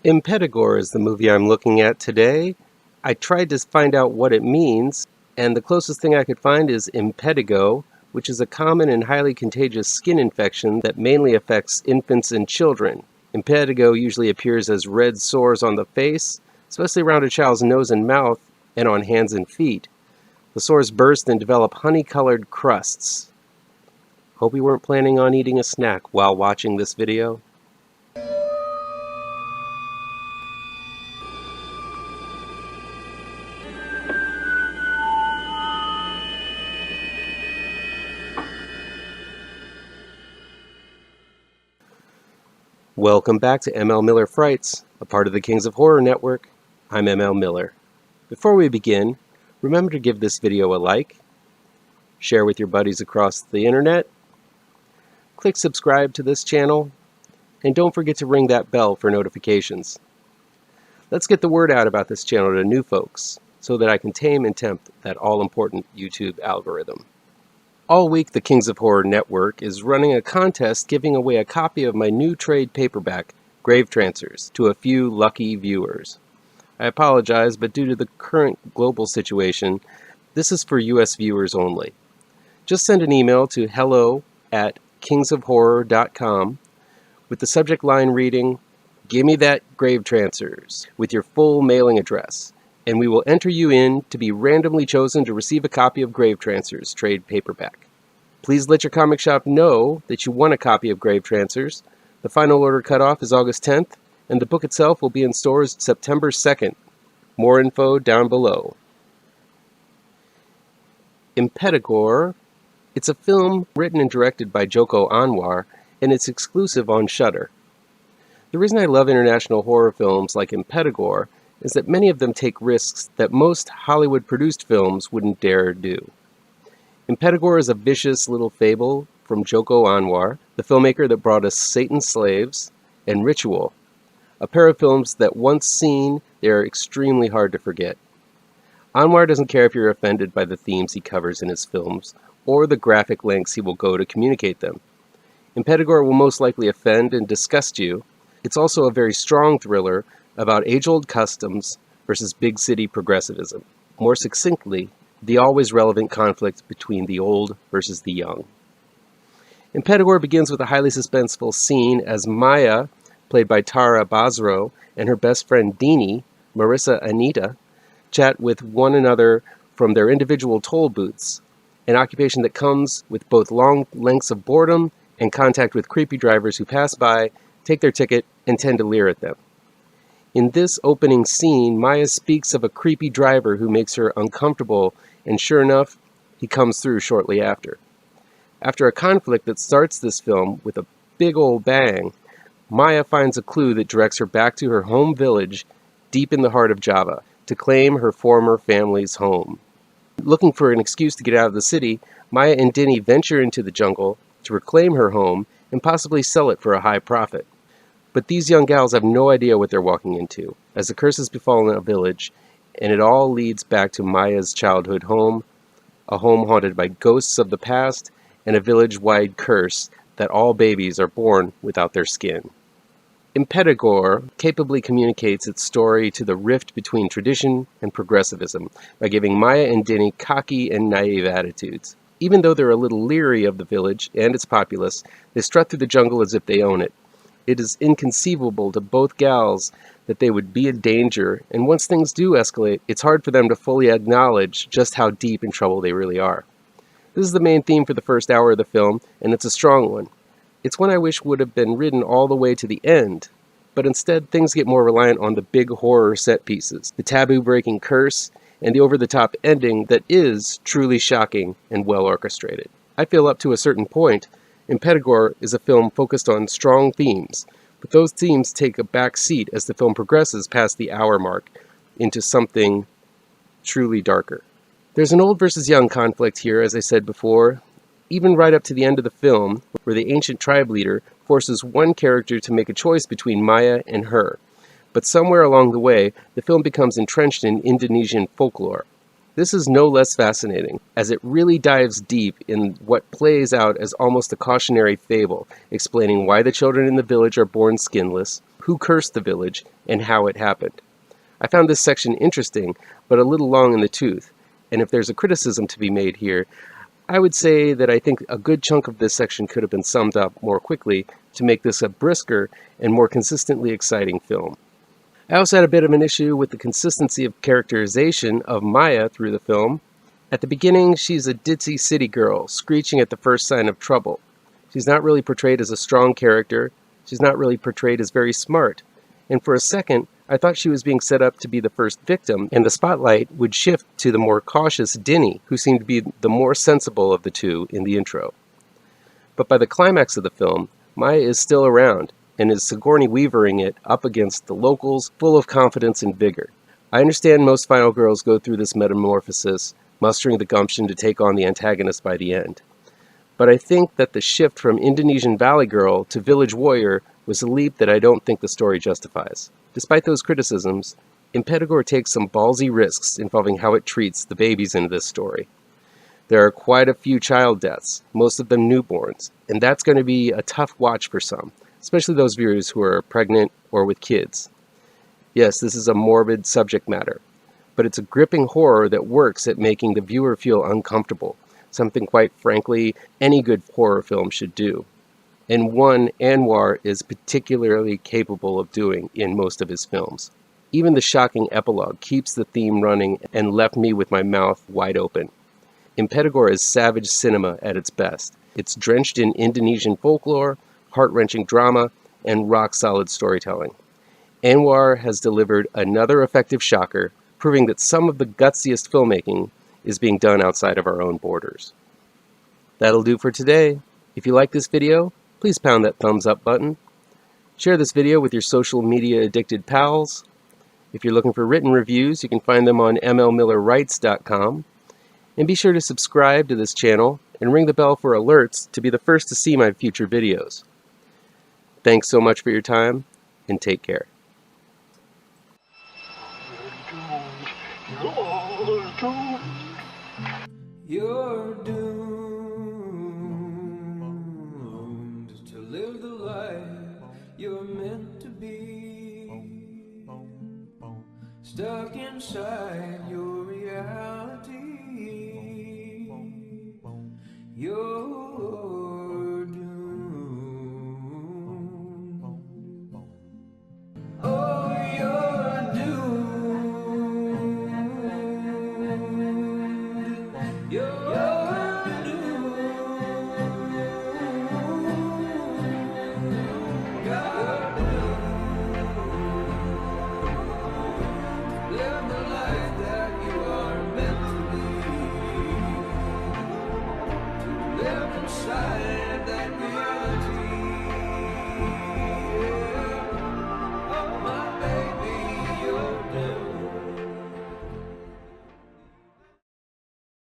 Impetigore is the movie I'm looking at today. I tried to find out what it means, and the closest thing I could find is impetigo, which is a common and highly contagious skin infection that mainly affects infants and children. Impetigo usually appears as red sores on the face, especially around a child's nose and mouth, and on hands and feet. The sores burst and develop honey-colored crusts. Hope you weren't planning on eating a snack while watching this video. Welcome back to ML Miller Frights, a part of the Kings of Horror Network. I'm ML Miller. Before we begin, remember to give this video a like, share with your buddies across the internet, click subscribe to this channel, and don't forget to ring that bell for notifications. Let's get the word out about this channel to new folks so that I can tame and tempt that all-important YouTube algorithm. All week, the Kings of Horror Network is running a contest giving away a copy of my new trade paperback, Gravetrancers, to a few lucky viewers. I apologize, but due to the current global situation, this is for US viewers only. Just send an email to hello@kingsofhorror.com with the subject line reading, "Gimme that Gravetrancers," with your full mailing address, and we will enter you in to be randomly chosen to receive a copy of Gravetrancers trade paperback. Please let your comic shop know that you want a copy of Gravetrancers. The final order cutoff is August 10th, and the book itself will be in stores September 2nd. More info down below. Impetigore. It's a film written and directed by Joko Anwar, and it's exclusive on Shudder. The reason I love international horror films like Impetigore is that many of them take risks that most Hollywood-produced films wouldn't dare do. Impetigore is a vicious little fable from Joko Anwar, the filmmaker that brought us Satan's Slaves and Ritual, a pair of films that once seen, they are extremely hard to forget. Anwar doesn't care if you're offended by the themes he covers in his films or the graphic lengths he will go to communicate them. Impetigore will most likely offend and disgust you. It's also a very strong thriller about age-old customs versus big city progressivism. More succinctly, the always relevant conflict between the old versus the young. Impetigore begins with a highly suspenseful scene as Maya, played by Tara Basro, and her best friend Dini, Marissa Anita, chat with one another from their individual toll booths, an occupation that comes with both long lengths of boredom and contact with creepy drivers who pass by, take their ticket, and tend to leer at them. In this opening scene, Maya speaks of a creepy driver who makes her uncomfortable, and sure enough, he comes through shortly after. After a conflict that starts this film with a big old bang, Maya finds a clue that directs her back to her home village deep in the heart of Java to claim her former family's home. Looking for an excuse to get out of the city, Maya and Dini venture into the jungle to reclaim her home and possibly sell it for a high profit. But these young gals have no idea what they're walking into, as the curse has befallen a village, and it all leads back to Maya's childhood home, a home haunted by ghosts of the past, and a village-wide curse that all babies are born without their skin. Impetigore capably communicates its story to the rift between tradition and progressivism by giving Maya and Dini cocky and naive attitudes. Even though they're a little leery of the village and its populace, they strut through the jungle as if they own it. It is inconceivable to both gals that they would be in danger, and once things do escalate, it's hard for them to fully acknowledge just how deep in trouble they really are. This is the main theme for the first hour of the film, and it's a strong one. It's one I wish would have been written all the way to the end, but instead things get more reliant on the big horror set pieces, the taboo-breaking curse, and the over-the-top ending that is truly shocking and well orchestrated. I feel up to a certain point, Impetigore is a film focused on strong themes, but those themes take a back seat as the film progresses past the hour mark into something truly darker. There's an old versus young conflict here, as I said before, even right up to the end of the film, where the ancient tribe leader forces one character to make a choice between Maya and her. But somewhere along the way, the film becomes entrenched in Indonesian folklore. This is no less fascinating, as it really dives deep in what plays out as almost a cautionary fable, explaining why the children in the village are born skinless, who cursed the village and how it happened. I found this section interesting, but a little long in the tooth, and if there's a criticism to be made here, I would say that I think a good chunk of this section could have been summed up more quickly to make this a brisker and more consistently exciting film. I also had a bit of an issue with the consistency of characterization of Maya through the film. At the beginning, she's a ditzy city girl, screeching at the first sign of trouble. She's not really portrayed as a strong character. She's not really portrayed as very smart. And for a second, I thought she was being set up to be the first victim, and the spotlight would shift to the more cautious Dinny, who seemed to be the more sensible of the two in the intro. But by the climax of the film, Maya is still around, and is Sigourney Weavering it up against the locals, full of confidence and vigor. I understand most final girls go through this metamorphosis, mustering the gumption to take on the antagonist by the end. But I think that the shift from Indonesian Valley Girl to Village Warrior was a leap that I don't think the story justifies. Despite those criticisms, Impetigore takes some ballsy risks involving how it treats the babies in this story. There are quite a few child deaths, most of them newborns, and that's going to be a tough watch for some, especially those viewers who are pregnant or with kids. Yes, this is a morbid subject matter, but it's a gripping horror that works at making the viewer feel uncomfortable, something quite frankly any good horror film should do, and one Anwar is particularly capable of doing in most of his films. Even the shocking epilogue keeps the theme running and left me with my mouth wide open. Impetigore is savage cinema at its best. It's drenched in Indonesian folklore, heart-wrenching drama, and rock-solid storytelling. Anwar has delivered another effective shocker, proving that some of the gutsiest filmmaking is being done outside of our own borders. That'll do for today. If you like this video, please pound that thumbs up button. Share this video with your social media addicted pals. If you're looking for written reviews, you can find them on mlmillerwrites.com. And be sure to subscribe to this channel and ring the bell for alerts to be the first to see my future videos. Thanks so much for your time, and take care. You're doomed to live the life you're meant to be, stuck inside your reality. You're